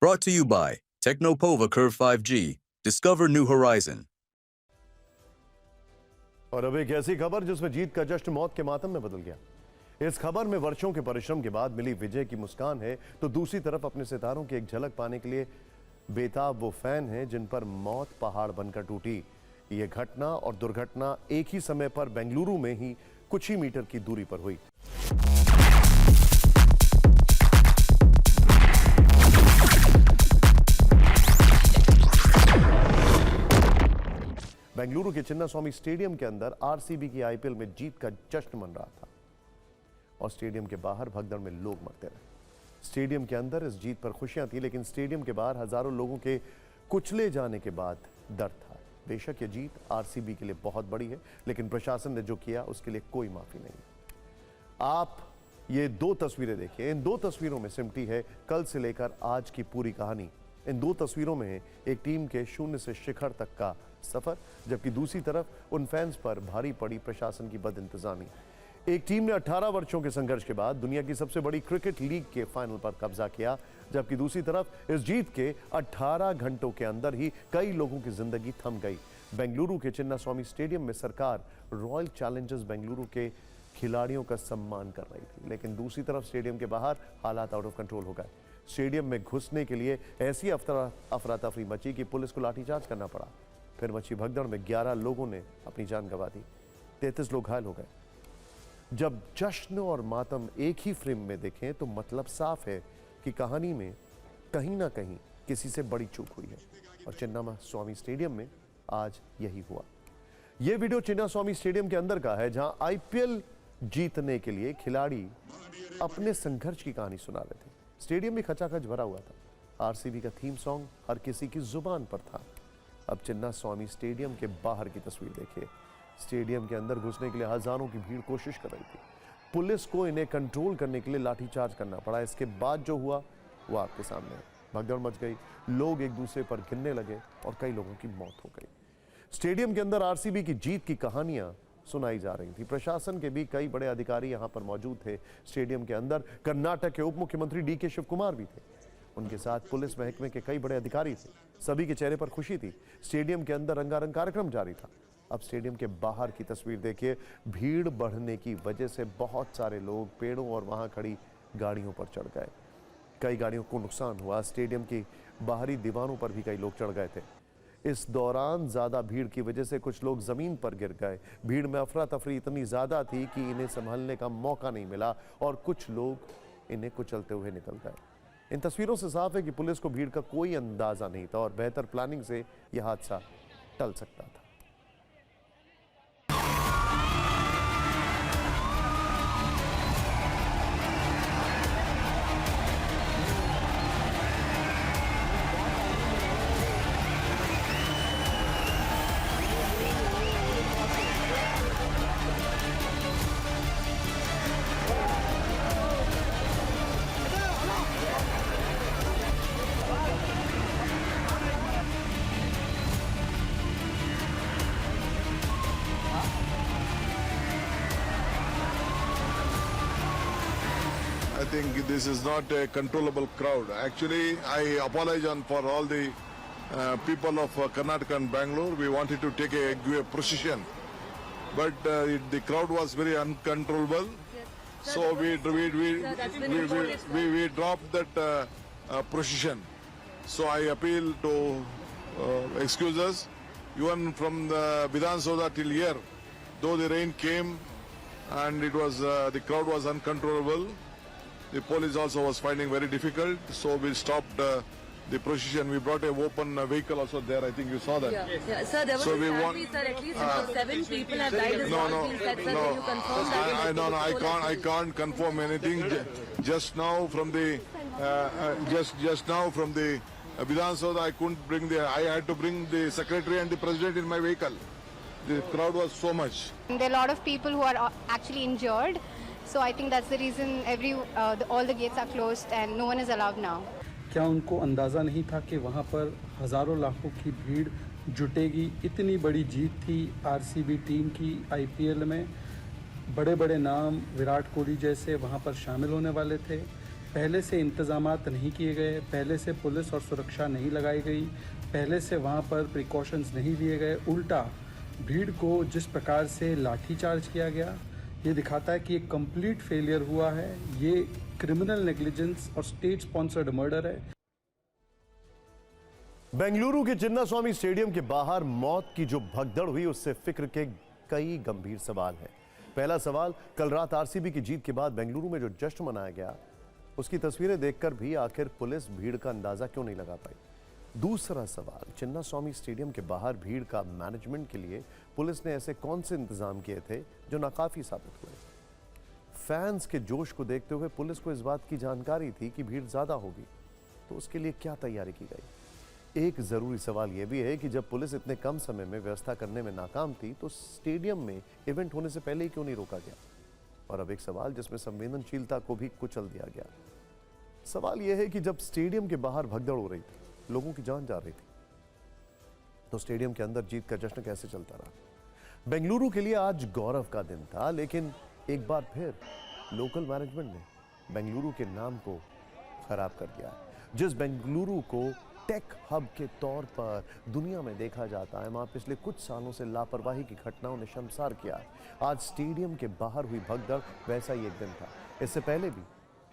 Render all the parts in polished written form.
Brought to you by Technopova Curve 5G. Discover new horizon. और अब एक ऐसी खबर जिसमें जीत का जश्न मौत के मातम में बदल गया। इस खबर में वर्षों के परिश्रम के बाद मिली विजय की मुस्कान है, तो दूसरी तरफ अपने सितारों की एक झलक पाने के लिए बेताब वो फैन हैं जिन पर मौत पहाड़ बनकर टूटी। ये घटना और दुर्घटना एक ही समय पर बेंगलुरु में ही कुछ ही मीटर की दूरी पर हुई। बेंगलुरु के चिन्नास्वामी स्टेडियम के अंदर आरसीबी की आईपीएल में जीत का जश्न मन रहा था और स्टेडियम के बाहर भगदड़ में लोग मरते रहे। स्टेडियम के अंदर इस जीत पर खुशियां थी, लेकिन स्टेडियम के बाहर हजारों लोगों के कुचले जाने के बाद डर था। बेशक ये जीत आरसीबी के लिए बहुत बड़ी है, लेकिन प्रशासन ने जो किया उसके लिए कोई माफी नहीं है। आप ये दो तस्वीरें देखिए, इन दो तस्वीरों में सिमटी है कल से लेकर आज की पूरी कहानी। इन दो तस्वीरों में है एक टीम के शून्य से शिखर तक का सफर, जबकि दूसरी तरफ उन फैंस पर भारी पड़ी प्रशासन की बदइंतजामी। एक टीम ने 18 वर्षों के संघर्ष के बाद दुनिया की सबसे बड़ी क्रिकेट लीग के फाइनल पर कब्जा किया, जबकि दूसरी तरफ इस जीत के 18 घंटों के अंदर ही कई लोगों की जिंदगी थम गई। बेंगलुरु के चिन्नास्वामी स्टेडियम में सरकार रॉयल चैलेंजर्स बेंगलुरु के खिलाड़ियों का सम्मान कर रही थी, लेकिन दूसरी तरफ स्टेडियम के बाहर हालात आउट ऑफ कंट्रोल हो गए। स्टेडियम में घुसने के लिए ऐसी अफरा तफरी मची कि पुलिस को लाठीचार्ज करना पड़ा। फिर मची भगदड़ में 11 लोगों ने अपनी जान गंवा दी, 33 लोग घायल हो गए। जब जश्न और मातम एक ही फ्रेम में देखें तो मतलब साफ है कि कहानी में कहीं ना कहीं किसी से बड़ी चूक हुई है, और चिन्नास्वामी स्टेडियम में आज यही हुआ। यह वीडियो चिन्नास्वामी स्टेडियम के अंदर का है, जहां आईपीएल जीतने के लिए खिलाड़ी अपने संघर्ष की कहानी सुना रहे थे। स्टेडियम में खचाखच भरा हुआ था। आरसीबी का थीम सॉन्ग हर किसी की जुबान पर था। अब चिन्नास्वामी स्टेडियम के बाहर की तस्वीर देखिए। स्टेडियम के अंदर घुसने के लिए हजारों की भीड़ कोशिश कर रही थी। पुलिस को इन्हें कंट्रोल करने के लिए लाठीचार्ज करना पड़ा। इसके बाद जो हुआ वो आपके सामने है। भगदड़ मच गई, लोग एक दूसरे पर गिरने लगे और कई लोगों की मौत हो गई। स्टेडियम के अंदर आरसीबी की जीत की कहानियां सुनाई जा रही थी। प्रशासन के भी कई बड़े अधिकारी यहां पर मौजूद थे। स्टेडियम के अंदर कर्नाटक के उप मुख्यमंत्री डीके शिव कुमार भी थे। उनके साथ पुलिस महकमे के कई बड़े अधिकारी थे। सभी के चेहरे पर खुशी थी। स्टेडियम के अंदर रंगारंग कार्यक्रम जारी था। अब स्टेडियम के बाहर की तस्वीर देखिए। भीड़ बढ़ने की वजह से बहुत सारे लोग पेड़ों और वहां खड़ी गाड़ियों पर चढ़ गए। कई गाड़ियों को नुकसान हुआ। स्टेडियम की बाहरी दीवारों पर भी कई लोग चढ़ गए थे। इस दौरान ज्यादा भीड़ की वजह से कुछ लोग जमीन पर गिर गए। भीड़ में अफरा तफरी इतनी ज्यादा थी कि इन्हें संभलने का मौका नहीं मिला और कुछ लोग इन्हें कुचलते हुए निकल गए। इन तस्वीरों से साफ है कि पुलिस को भीड़ का कोई अंदाजा नहीं था और बेहतर प्लानिंग से यह हादसा टल सकता था। I think this is not a controllable crowd. Actually, I apologize for all the people of Karnataka and Bangalore. We wanted to give a procession, but the crowd was very uncontrollable. So we dropped that procession. So I appeal to excuse us. Even from the Vidhan Soda till here, though the rain came and it was the crowd was uncontrollable. The police also was finding very difficult, so we stopped the procession. We brought a open vehicle also there. I think you saw that. Yeah. Sir, there was So a we family, sir. At least 7 people have died. As all been said, sir. Can you confirm that? I can't confirm anything. Just now from the just now from the Vidhan Soda, I couldn't bring I had to bring the secretary and the president in my vehicle. The crowd was so much. There are a lot of people who are actually injured. So I think that's the reason all the gates are closed and no one is allowed now. क्या उनको अंदाज़ा नहीं था कि वहाँ पर हज़ारों लाखों की भीड़ जुटेगी? इतनी बड़ी जीत थी आरसीबी टीम की आईपीएल में। बड़े बड़े नाम विराट कोहली जैसे वहाँ पर शामिल होने वाले थे। पहले से इंतजामात नहीं किए गए, पहले से पुलिस और सुरक्षा नहीं लगाई गई, पहले से वहाँ पर प्रिकॉशंस नहीं लिए गए। उल्टा भीड़ को जिस प्रकार से लाठीचार्ज किया गया, ये दिखाता है कि एक कंप्लीट फेलियर हुआ है। ये क्रिमिनल नेग्लिजेंस और स्टेट स्पॉन्सर्ड मर्डर है। बेंगलुरु के चिन्नास्वामी स्टेडियम के बाहर मौत की जो भगदड़ हुई, उससे फिक्र के कई गंभीर सवाल हैं। पहला सवाल, कल रात आरसीबी की जीत के बाद बेंगलुरु में जो जश्न मनाया गया, उसकी तस्वीरें देखकर भी आखिर पुलिस भीड़ का अंदाजा क्यों नहीं लगा पाई। दूसरा सवाल, चिन्नास्वामी स्टेडियम के बाहर भीड़ का मैनेजमेंट के लिए पुलिस ने ऐसे कौन से इंतजाम किए थे जो नाकाफी साबित हुए। फैंस के जोश को देखते हुए पुलिस को इस बात की जानकारी थी कि भीड़ ज्यादा होगी, तो उसके लिए क्या तैयारी की गई। एक जरूरी सवाल यह भी है कि जब पुलिस इतने कम समय में व्यवस्था करने में नाकाम थी, तो स्टेडियम में इवेंट होने से पहले ही क्यों नहीं रोका गया। और अब एक सवाल जिसमें संवेदनशीलता को भी कुचल दिया गया। सवाल यह है कि जब स्टेडियम के बाहर भगदड़ हो रही थी, लोगों की जान जा रही थी, तो स्टेडियम के अंदर जीत का जश्न कैसे चलता रहा। बेंगलुरु के लिए आज गौरव का दिन था, लेकिन एक बार फिर लोकल मैनेजमेंट ने बेंगलुरु के नाम को खराब कर दिया। जिस बेंगलुरु को टेक हब के तौर पर दुनिया में देखा जाता है, वहां पिछले कुछ सालों से लापरवाही की घटनाओं ने शर्मसार किया। आज स्टेडियम के बाहर हुई भगदड़ वैसा ही एक दिन था। इससे पहले भी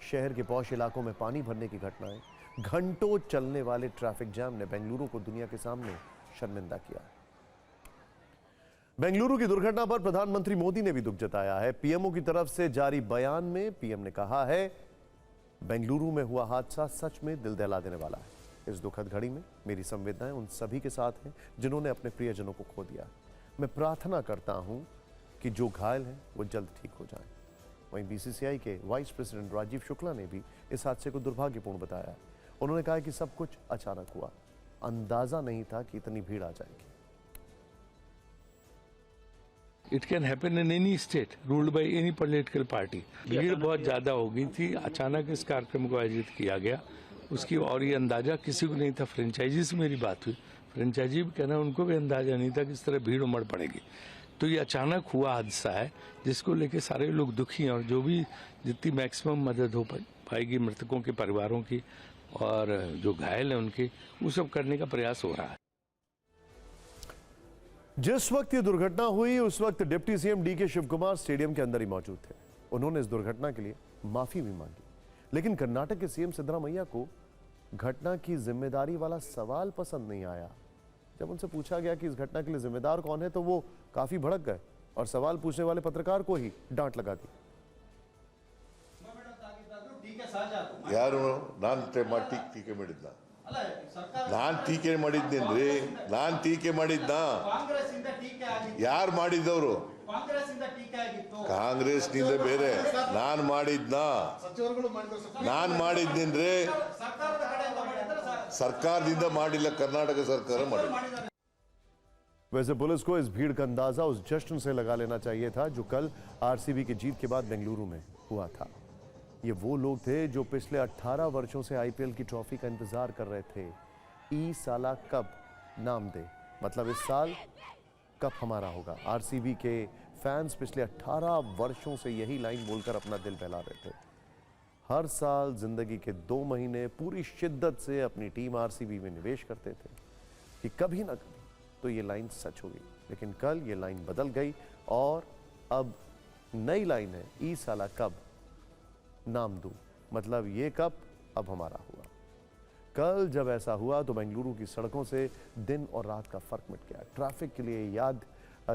शहर के पौष इलाकों में पानी भरने की घटनाएं, घंटों चलने वाले ट्रैफिक जाम ने बेंगलुरु को दुनिया के सामने शर्मिंदा किया। बेंगलुरु की दुर्घटना पर प्रधानमंत्री मोदी ने भी दुख जताया है। पीएमओ की तरफ से जारी बयान में पीएम ने कहा है, बेंगलुरु में हुआ हादसा सच में दिल दहला देने वाला है। इस दुखद घड़ी में मेरी संवेदनाएं उन सभी के साथ हैं जिन्होंने अपने प्रियजनों को खो दिया। मैं प्रार्थना करता हूं कि जो घायल हैं वो जल्द ठीक हो जाएं। वहीं बीसीसीआई के वाइस प्रेसिडेंट राजीव शुक्ला ने भी इस हादसे को दुर्भाग्यपूर्ण बताया। उन्होंने कहा कि सब कुछ अचानक हुआ, अंदाजा नहीं था कि इतनी भीड़ आ जाएगी। It can happen in any state ruled by any political party. भीड़ बहुत ज्यादा हो गई थी, अचानक इस कार्यक्रम को आयोजित किया गया। उसकी और ये अंदाजा किसी को नहीं था। फ्रेंचाइजी से मेरी बात हुई, फ्रेंचाइजी भी कहना उनको भी अंदाजा नहीं था कि इस तरह भीड़ उमड़ पड़ेगी। तो ये अचानक हुआ हादसा है जिसको लेके सारे लोग दुखी हैं, और जो भी जितनी मैक्सिमम मदद हो पाएगी मृतकों के परिवारों की और जो घायल हैं उनके, वो सब करने का प्रयास हो रहा है। जिस वक्त ये दुर्घटना हुई, उस वक्त deputy CM DK Shivakumar stadium के अंदर ही मौजूद थे। उन्होंने इस दुर्घटना के लिए माफी भी मांगी, लेकिन कर्नाटक के सीएम सिद्धरामैया को घटना की जिम्मेदारी वाला सवाल पसंद नहीं आया। जब उनसे पूछा गया कि इस घटना के लिए जिम्मेदार कौन है, तो वो काफी भड़क गए और सवाल पूछने वाले पत्रकार को ही डांट लगा दी। ಯಾರು ನಾನು ಟೀಕೆ ಮಾಡಿದ್ದ? ನಾನು ಟೀಕೆ ಮಾಡಿದ್ನೇನ್ರಿ? ನಾನು ಟೀಕೆ ಮಾಡಿದ್ದ? ಯಾರು ಮಾಡಿದ್ದವರು? ಕಾಂಗ್ರೆಸ್ನಿಂದ ಬೇರೆ ನಾನು ಮಾಡಿದ್ನ? ನಾನು ಮಾಡಿದ್ನೇನ್ರಿ? ಸರ್ಕಾರದಿಂದ ಮಾಡಿಲ್ಲ, ಕರ್ನಾಟಕ ಸರ್ಕಾರ ಮಾಡಿಲ್ಲ। वैसे पुलिस को इस भीड़ का अंदाजा उस जश्न से लगा लेना चाहिए था जो कल आरसीबी की जीत के बाद बेंगलुरु में हुआ था। ये वो लोग थे जो पिछले 18 वर्षों से आईपीएल की ट्रॉफी का इंतजार कर रहे थे। ई साला कब नाम दे, मतलब इस साल कब हमारा होगा। आरसीबी के फैंस पिछले 18 वर्षों से यही लाइन बोलकर अपना दिल बहला रहे थे। हर साल जिंदगी के 2 महीने पूरी शिद्दत से अपनी टीम आरसीबी में निवेश करते थे कि कभी ना कभी तो ये लाइन सच होगी। लेकिन कल ये लाइन बदल गई और अब नई लाइन है, ई साला कब नाम दूं, मतलब ये कब अब हमारा हुआ। कल जब ऐसा हुआ तो बेंगलुरु की सड़कों से दिन और रात का फर्क मिट गया। ट्रैफिक के लिए याद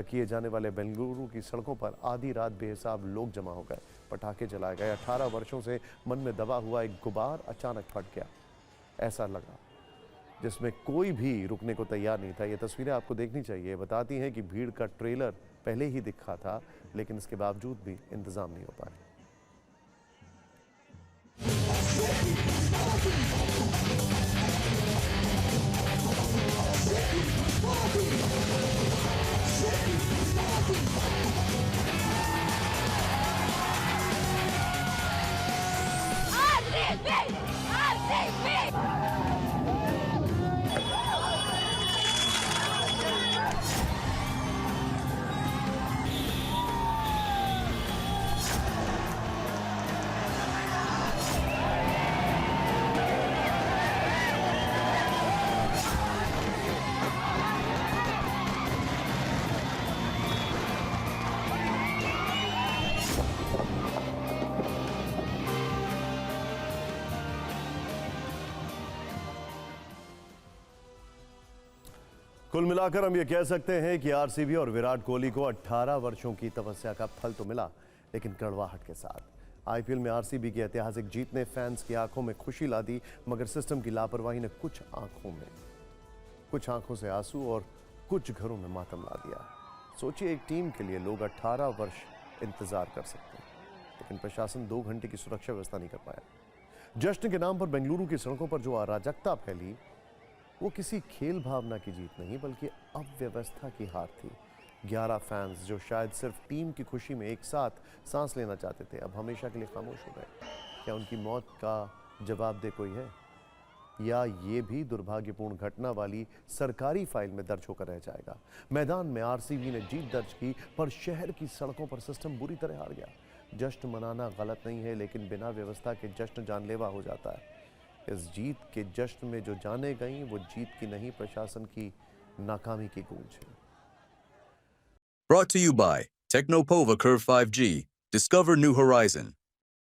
किए जाने वाले बेंगलुरु की सड़कों पर आधी रात बेहिसाब लोग जमा हो गए, पटाखे जलाए गए। 18 वर्षों से मन में दबा हुआ एक गुबार अचानक फट गया। ऐसा लगा जिसमें कोई भी रुकने को तैयार नहीं था। ये तस्वीरें आपको देखनी चाहिए, बताती हैं कि भीड़ का ट्रेलर पहले ही दिखा था, लेकिन इसके बावजूद भी इंतजाम नहीं हो पाया। कुल मिलाकर हम ये कह सकते हैं कि आरसीबी और विराट कोहली को 18 वर्षों की तपस्या का फल तो मिला, लेकिन कड़वाहट के साथ। आईपीएल में आरसीबी की ऐतिहासिक जीत ने फैंस की आंखों में खुशी ला दी, मगर सिस्टम की लापरवाही ने कुछ आंखों से आंसू और कुछ घरों में मातम ला दिया। सोचिए, एक टीम के लिए लोग 18 वर्ष इंतजार कर सकते हैं, लेकिन प्रशासन 2 घंटे की सुरक्षा व्यवस्था नहीं कर पाया। जश्न के नाम पर बेंगलुरु की सड़कों पर जो अराजकता फैली, वो किसी खेल भावना की जीत नहीं बल्कि अव्यवस्था की हार थी। 11 फैंस जो शायद सिर्फ टीम की खुशी में एक साथ सांस लेना चाहते थे, अब हमेशा के लिए खामोश हो गए। क्या उनकी मौत का जवाबदेह कोई है, या ये भी दुर्भाग्यपूर्ण घटना वाली सरकारी फाइल में दर्ज होकर रह जाएगा? मैदान में आरसीबी ने जीत दर्ज की, पर शहर की सड़कों पर सिस्टम बुरी तरह हार गया। जश्न मनाना गलत नहीं है, लेकिन बिना व्यवस्था के जश्न जानलेवा हो जाता है। इस जीत के जश्न में जो जाने गई, वो जीत की नहीं, प्रशासन की नाकामी की गूंज है। Brought to you by Technopova Curve 5G. Discover new horizon.